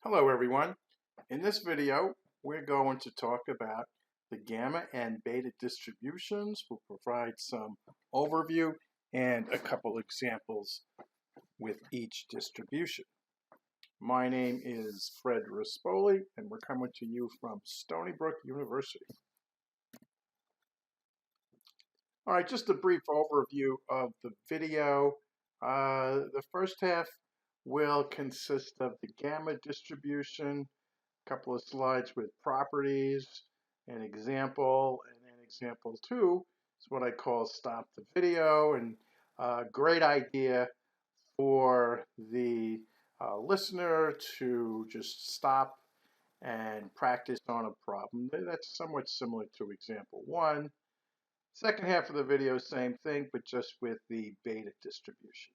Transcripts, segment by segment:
Hello everyone. In this video, we're going to talk about the gamma and beta distributions. We'll provide some overview and a couple examples with each distribution. My name is Fred Rispoli, and we're coming to you from Stony Brook University. All right, just a brief overview of the video. The first half will consist of the gamma distribution, a couple of slides with properties, an example, and then example 2 is what I call stop the video, and a great idea for the listener to just stop and practice on a problem. That's somewhat similar to example 1. Second half of the video, same thing, but just with the beta distribution.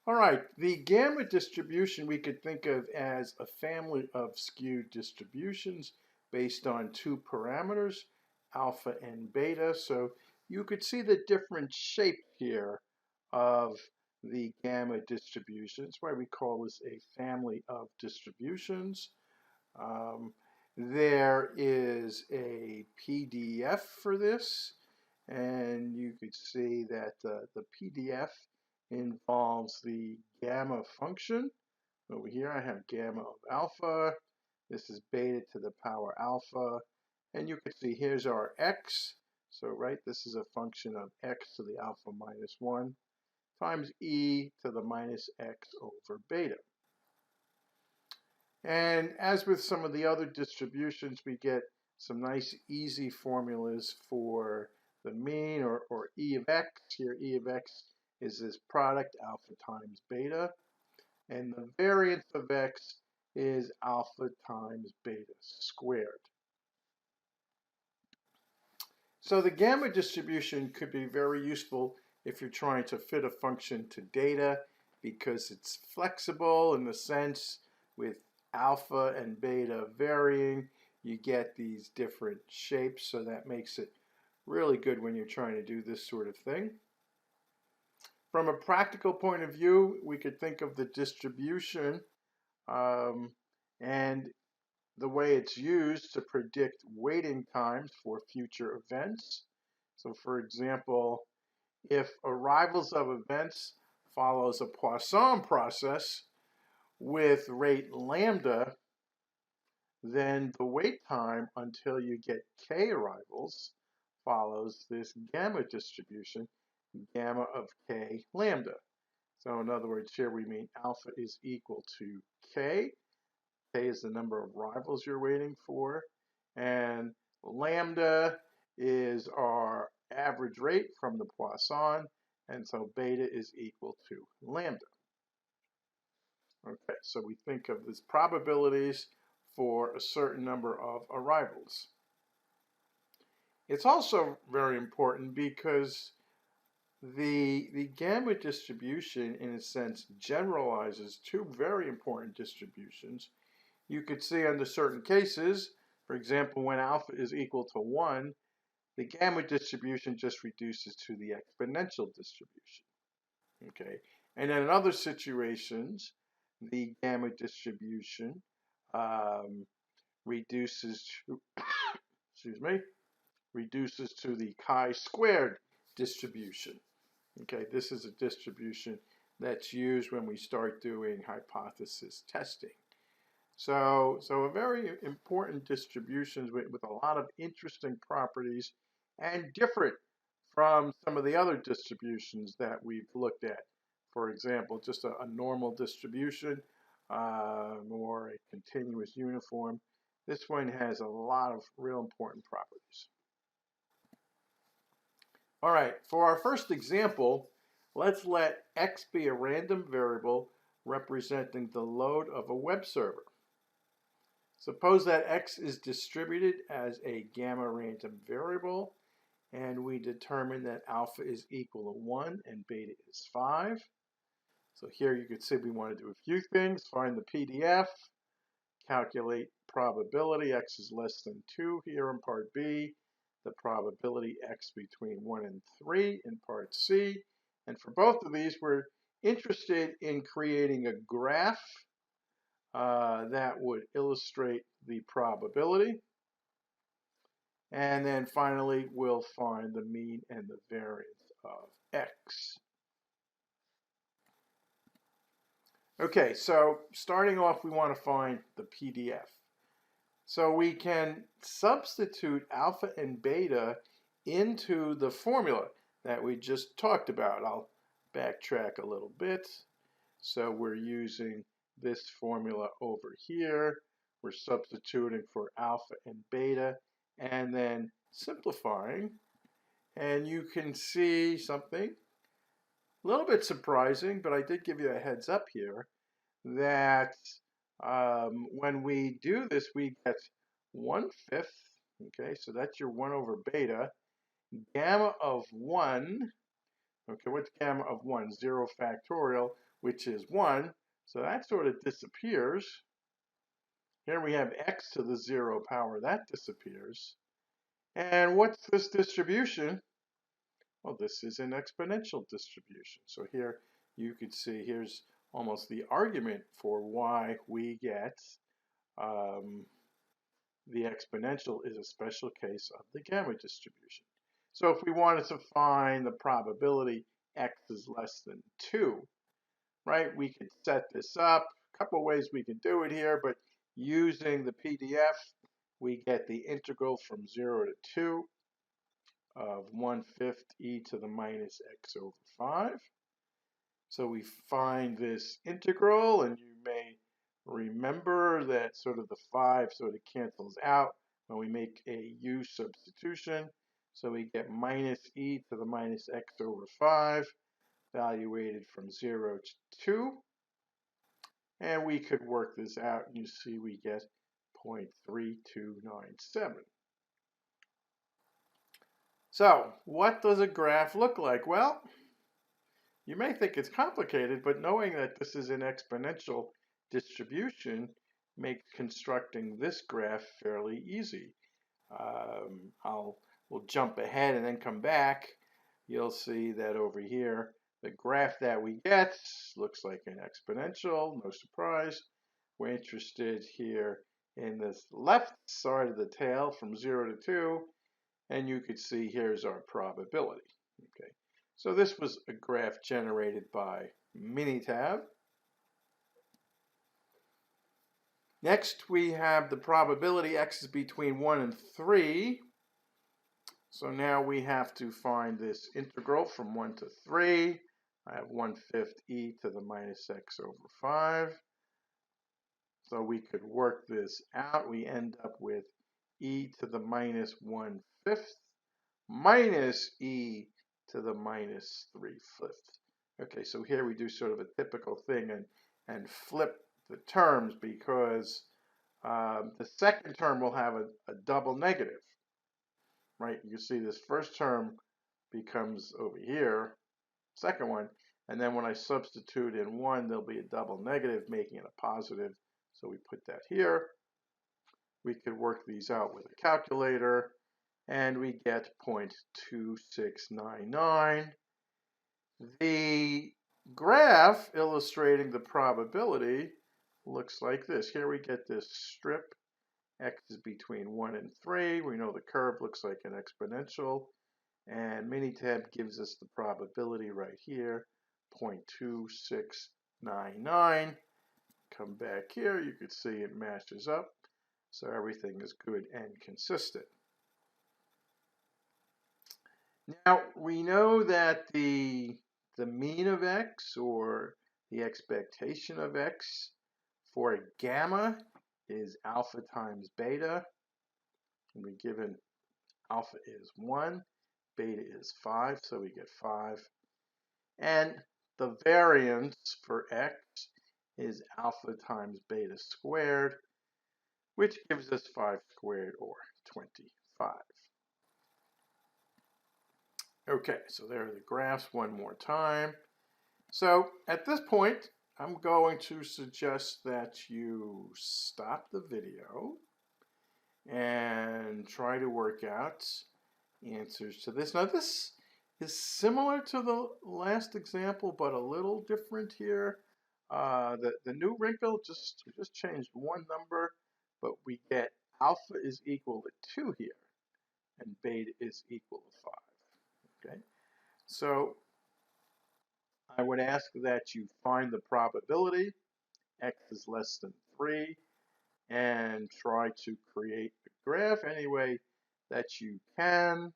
All right, the gamma distribution we could think of as a family of skewed distributions based on two parameters, alpha and beta. So you could see the different shape here of the gamma distribution. That's why we call this a family of distributions. There is a PDF for this, and you could see that the PDF involves the gamma function. Over here I have gamma of alpha. This is beta to the power alpha. And you can see here's our x. So right, this is a function of x to the alpha minus 1 times e to the minus x over beta. And as with some of the other distributions, we get some nice easy formulas for the mean or e of x. Here e of x is this product alpha times beta, and the variance of x is alpha times beta squared. So the gamma distribution could be very useful if you're trying to fit a function to data, because it's flexible in the sense with alpha and beta varying, you get these different shapes, so that makes it really good when you're trying to do this sort of thing. From a practical point of view, we could think of the distribution and the way it's used to predict waiting times for future events. So for example, if arrivals of events follows a Poisson process with rate lambda, then the wait time until you get k arrivals follows this gamma distribution, gamma of k lambda. So in other words, here we mean alpha is equal to k. K is the number of arrivals you're waiting for, and lambda is our average rate from the Poisson, and so beta is equal to lambda. Okay, so we think of these probabilities for a certain number of arrivals. It's also very important because the gamma distribution, in a sense, generalizes two very important distributions. You could see under certain cases, for example, when alpha is equal to 1, the gamma distribution just reduces to the exponential distribution. Okay, and then in other situations, the gamma distribution reduces to, reduces to the chi-squared distribution. Okay, this is a distribution that's used when we start doing hypothesis testing. So a very important distribution with a lot of interesting properties and different from some of the other distributions that we've looked at. For example, just a normal distribution or a continuous uniform. This one has a lot of real important properties. All right, for our first example, let's let x be a random variable representing the load of a web server. Suppose that x is distributed as a gamma random variable, and we determine that alpha is equal to 1 and beta is 5. So here you could see we want to do a few things. Find the PDF, calculate probability x is less than 2 here in part B, the probability x between 1 and 3 in part C. And for both of these, we're interested in creating a graph that would illustrate the probability. And then finally, we'll find the mean and the variance of x. Okay, so starting off, we want to find the PDF. So we can substitute alpha and beta into the formula that we just talked about. I'll backtrack a little bit. So we're using this formula over here. We're substituting for alpha and beta and then simplifying. And you can see something a little bit surprising, but I did give you a heads up here that when we do this, we get 1/5. Okay, so that's your 1 over beta. Gamma of 1. Okay, what's gamma of 1? 0 factorial, which is 1. So that sort of disappears. Here we have x to the 0 power. That disappears. And what's this distribution? Well, this is an exponential distribution. So here you could see here's almost the argument for why we get the exponential is a special case of the gamma distribution. So if we wanted to find the probability x is less than 2, right, we could set this up. A couple of ways we can do it here, but using the PDF, we get the integral from 0 to 2 of 1/5 e to the minus x over 5. So we find this integral, and you may remember that sort of the 5 sort of cancels out when we make a u substitution. So we get minus e to the minus x over 5, evaluated from 0 to 2. And we could work this out, and you see we get 0.3297. So what does a graph look like? Well, you may think it's complicated, but knowing that this is an exponential distribution makes constructing this graph fairly easy. We'll jump ahead and then come back. You'll see that over here, the graph that we get looks like an exponential, no surprise. We're interested here in this left side of the tail from 0 to 2, and you could see here's our probability. Okay, so this was a graph generated by Minitab. Next, we have the probability x is between 1 and 3. So now we have to find this integral from 1 to 3. I have 1/5 e to the minus x over 5. So we could work this out. We end up with e to the minus 1/5 minus e to the minus 3/5. Okay, so here we do sort of a typical thing and flip the terms, because the second term will have a double negative, right? You see this first term becomes over here, second one, and then when I substitute in 1, there'll be a double negative, making it a positive. So we put that here. We could work these out with a calculator, and we get 0.2699. The graph illustrating the probability looks like this. Here we get this strip. X is between 1 and 3. We know the curve looks like an exponential. And Minitab gives us the probability right here, 0.2699. Come back here, you can see it matches up. So everything is good and consistent. Now, we know that the mean of x, or the expectation of x for a gamma, is alpha times beta. And we're given alpha is 1, beta is 5, so we get 5. And the variance for x is alpha times beta squared, which gives us 5 squared, or 25. Okay, so there are the graphs one more time. So at this point, I'm going to suggest that you stop the video and try to work out answers to this. Now, this is similar to the last example, but a little different here. The new wrinkle just changed one number, but we get alpha is equal to 2 here, and beta is equal to 5. Okay, so I would ask that you find the probability x is less than 3 and try to create a graph any way that you can.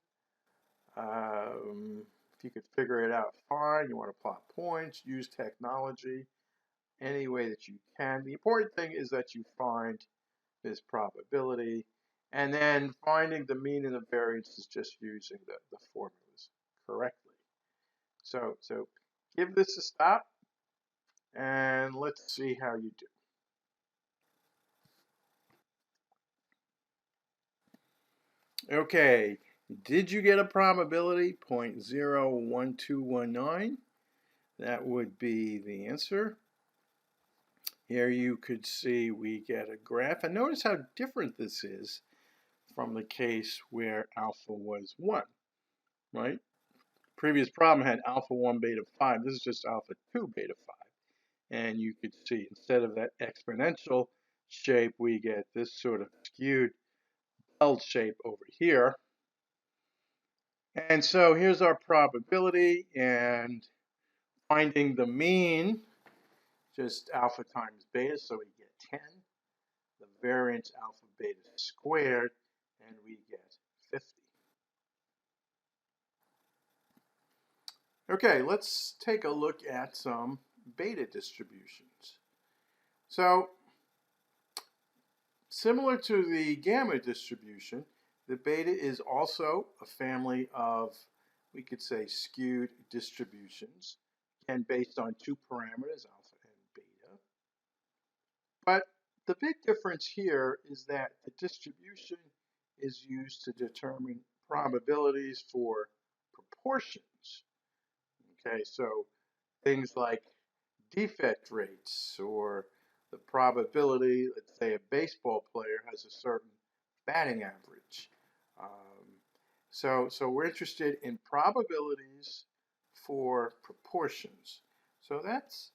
If you could figure it out, fine. You want to plot points, use technology, any way that you can. The important thing is that you find this probability, and then finding the mean and the variance is just using the formulas correctly. So give this a stop, and let's see how you do. Okay, did you get a probability? 0.01219. That would be the answer. Here you could see we get a graph, and notice how different this is from the case where alpha was 1, right? Previous problem had alpha 1, beta 5. This is just alpha 2, beta 5. And you could see instead of that exponential shape, we get this sort of skewed L shape over here. And so here's our probability, and finding the mean, just alpha times beta, so we get 10. The variance alpha beta squared, and we get 50. Okay, let's take a look at some beta distributions. So, similar to the gamma distribution, the beta is also a family of, we could say, skewed distributions, again based on 2 parameters, alpha and beta. But the big difference here is that the distribution is used to determine probabilities for proportions. Okay, so things like defect rates or the probability, let's say a baseball player has a certain batting average. So we're interested in probabilities for proportions. So that's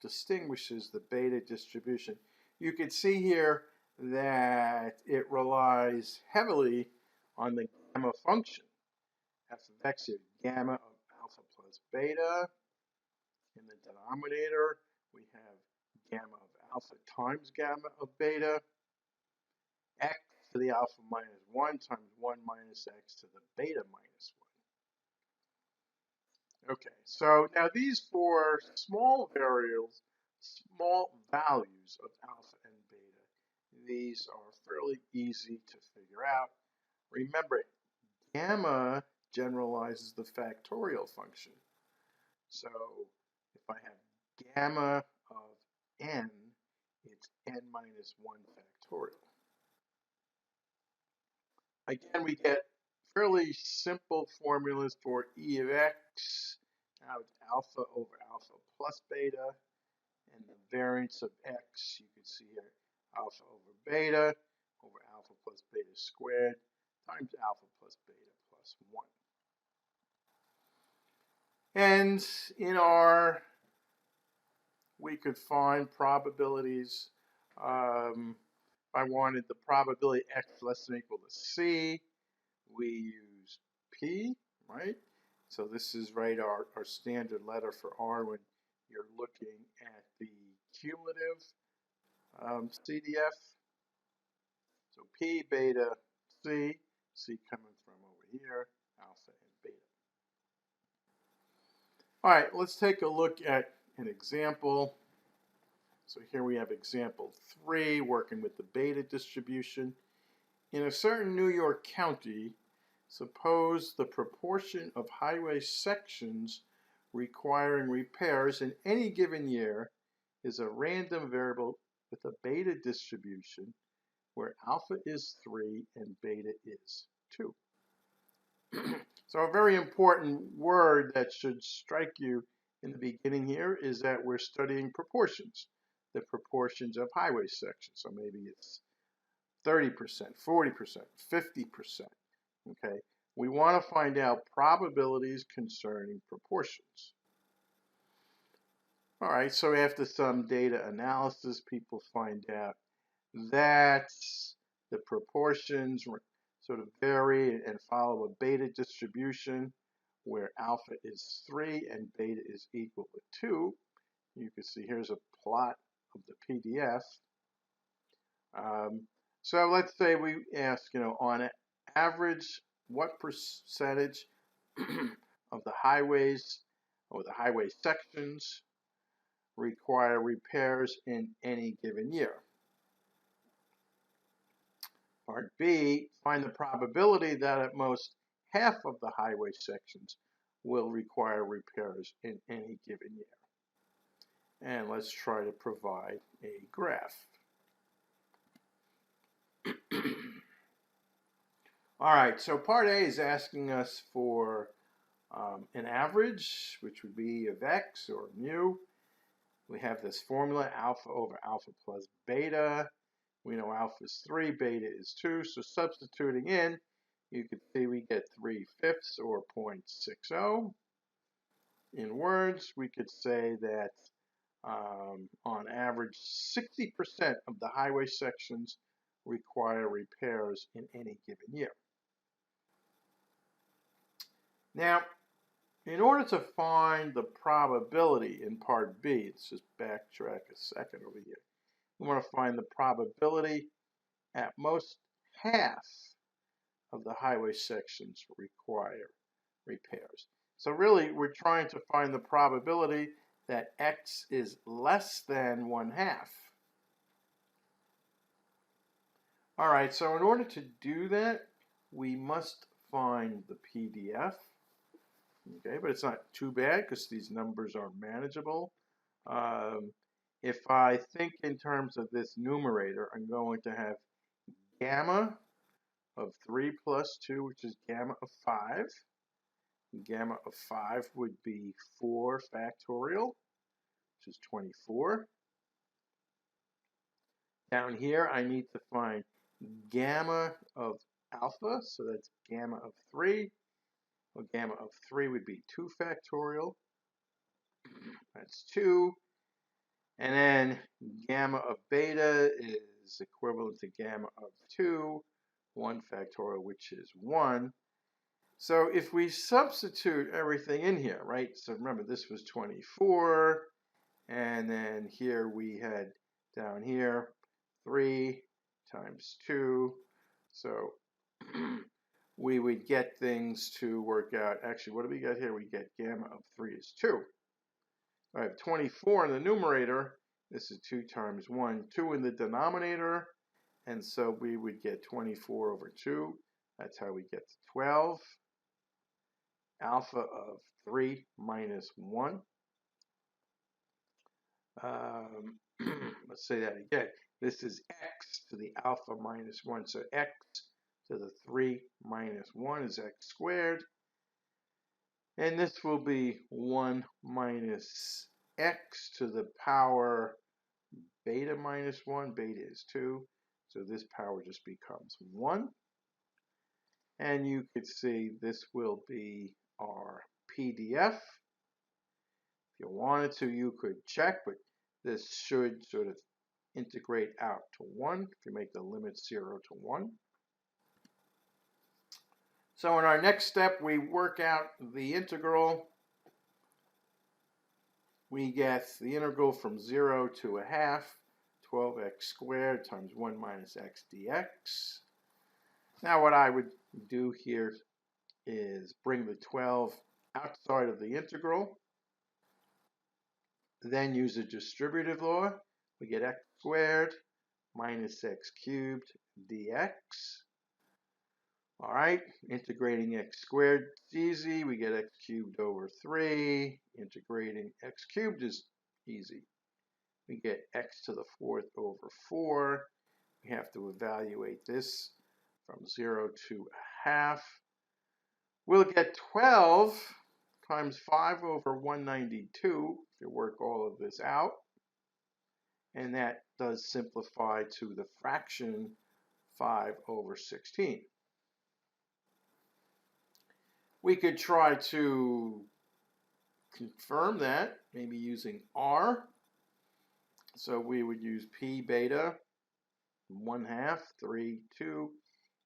distinguishes the beta distribution. You can see here that it relies heavily on the gamma function. F of x is gamma of alpha plus beta. In the denominator, we have gamma of alpha times gamma of beta. X to the alpha minus 1 times 1 minus x to the beta minus 1. Okay, so now these 4 small variables, small values of alpha and beta, these are fairly easy to figure out. Remember, gamma generalizes the factorial function. So if I have gamma of n, it's n minus 1 factorial. Again, we get fairly simple formulas for e of x. Now it's alpha over alpha plus beta, and the variance of x, you can see here, alpha over beta over alpha plus beta squared times alpha plus beta plus 1. And in our, we could find probabilities. If I wanted the probability x less than or equal to c, we use p, right? So this is right our standard letter for R when you're looking at the cumulative CDF. So P, beta, C, C coming from over here, alpha and beta. All right, let's take a look at an example. So here we have example 3, working with the beta distribution. In a certain New York county, suppose the proportion of highway sections requiring repairs in any given year is a random variable with a beta distribution where alpha is 3 and beta is 2. So a very important word that should strike you in the beginning here is that we're studying proportions, the proportions of highway sections. So maybe it's 30%, 40%, 50%. Okay, we want to find out probabilities concerning proportions. All right, so after some data analysis, people find out that the proportions sort of vary and follow a beta distribution where alpha is 3 and beta is equal to 2. You can see here's a plot of the PDF. So let's say we ask, on average, what percentage of the highways or the highway sections require repairs in any given year? Part B, find the probability that at most half of the highway sections will require repairs in any given year. And let's try to provide a graph. All right, so part A is asking us for an average, which would be of x or mu. We have this formula, alpha over alpha plus beta. We know alpha is 3, beta is 2. So substituting in, you can see we get 3/5 or 0.60. In words, we could say that on average, 60% of the highway sections require repairs in any given year. Now, in order to find the probability in part B, let's just backtrack a second over here. We want to find the probability at most half of the highway sections require repairs. So really, we're trying to find the probability that x is less than 1/2. All right, so in order to do that, we must find the PDF. Okay, but it's not too bad because these numbers are manageable. If I think in terms of this numerator, I'm going to have gamma of 3 plus 2, which is gamma of 5. Gamma of 5 would be 4 factorial, which is 24. Down here, I need to find gamma of alpha, so that's gamma of 3. Well, gamma of 3 would be 2 factorial. That's 2. And then gamma of beta is equivalent to gamma of 2, 1 factorial, which is 1. So if we substitute everything in here, right? So remember, this was 24. And then here we had down here 3 times 2. So we would get things to work out. Actually, what do we got here? We get gamma of 3 is 2. I have 24 in the numerator. This is 2 times 1, 2 in the denominator. And so we would get 24 over 2. That's how we get to 12. Alpha of 3 minus 1. Let's say that again. This is x to the alpha minus 1. So x to the 3 minus 1 is x squared. And this will be 1 minus x to the power beta minus 1. Beta is 2. So this power just becomes 1. And you could see this will be our PDF. If you wanted to, you could check, but this should sort of integrate out to 1 if you make the limit 0 to 1. So in our next step, we work out the integral. We get the integral from 0 to 1/2, 12x squared times 1 minus x dx. Now what I would do here is bring the 12 outside of the integral. Then use the distributive law. We get x squared minus x cubed dx. All right, integrating x squared is easy. We get x cubed over 3. Integrating x cubed is easy. We get x to the 4th over 4. We have to evaluate this from 0 to 1/2. We'll get 12 times 5 over 192 if you work all of this out. And that does simplify to the fraction 5 over 16. We could try to confirm that, maybe using R. So we would use P beta 1/2, 3, 2,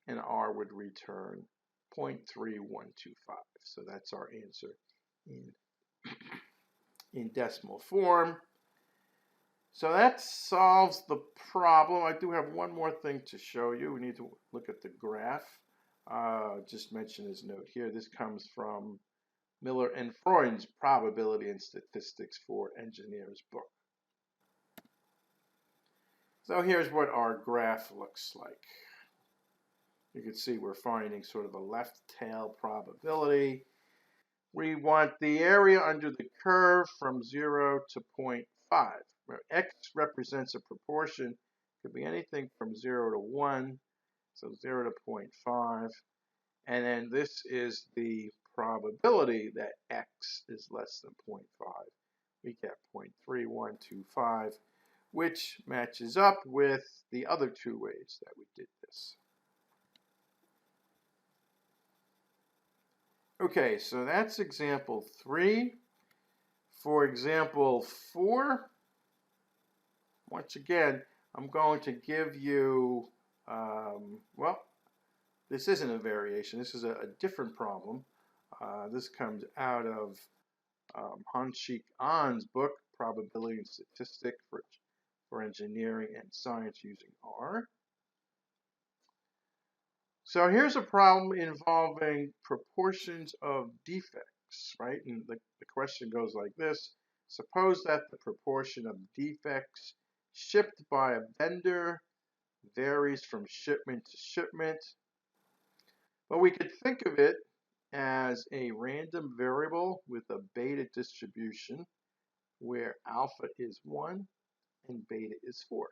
and R would return 0.3125. So that's our answer in decimal form. So that solves the problem. I do have one more thing to show you. We need to look at the graph. Just mention his note here. This comes from Miller and Freund's Probability and Statistics for Engineers book. So here's what our graph looks like. You can see we're finding sort of a left tail probability. We want the area under the curve from 0 to 0.5. Where x represents a proportion, could be anything from 0 to 1, so 0 to 0.5. And then this is the probability that x is less than 0.5. We get 0.3125, which matches up with the other two ways that we did this. Okay, so that's example 3. For example 4, once again, I'm going to give you, well, this isn't a variation. This is a different problem. This comes out of Han-Shik An's book, Probability and Statistics for Engineering and Science Using R. So here's a problem involving proportions of defects, right? And the question goes like this. Suppose that the proportion of defects shipped by a vendor varies from shipment to shipment. But we could think of it as a random variable with a beta distribution where alpha is 1 and beta is 4.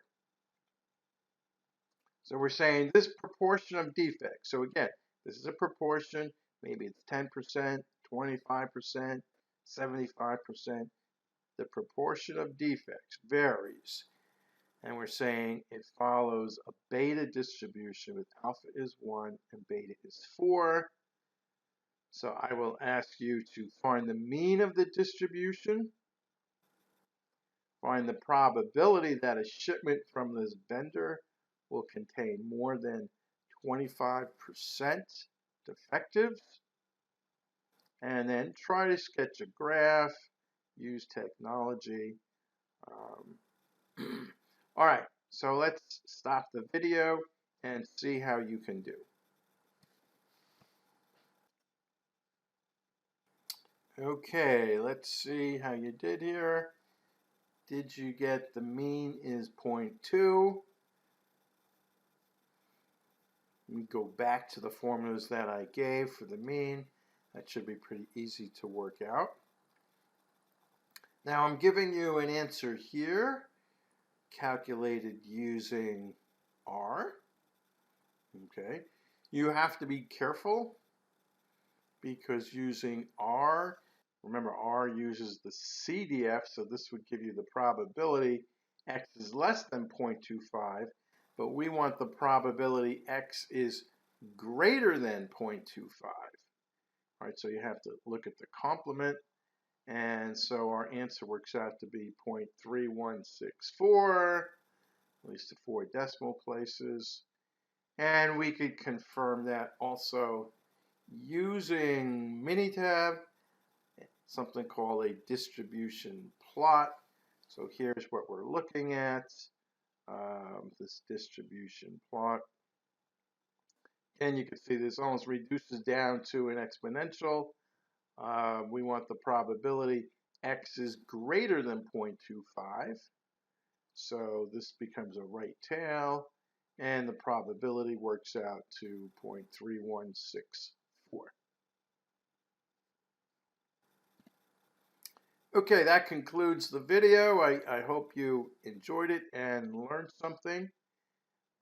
So we're saying this proportion of defects. So again, this is a proportion. Maybe it's 10%, 25%, 75%. The proportion of defects varies. And we're saying it follows a beta distribution with alpha is 1 and beta is 4. So I will ask you to find the mean of the distribution, find the probability that a shipment from this vendor will contain more than 25% defectives, and then try to sketch a graph, use technology. All right, so let's stop the video and see how you can do. Okay, let's see how you did here. Did you get the mean is 0.2? Let me go back to the formulas that I gave for the mean. That should be pretty easy to work out. Now I'm giving you an answer here, calculated using R. Okay, you have to be careful because using R, remember R uses the CDF, so this would give you the probability x is less than 0.25, but we want the probability x is greater than 0.25. All right, so you have to look at the complement, and so our answer works out to be 0.3164, at least to 4 decimal places. And we could confirm that also using Minitab, something called a distribution plot. So here's what we're looking at, this distribution plot. And you can see this almost reduces down to an exponential. We want the probability x is greater than 0.25. So this becomes a right tail, and the probability works out to 0.3164. Okay, that concludes the video. I hope you enjoyed it and learned something.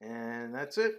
And that's it.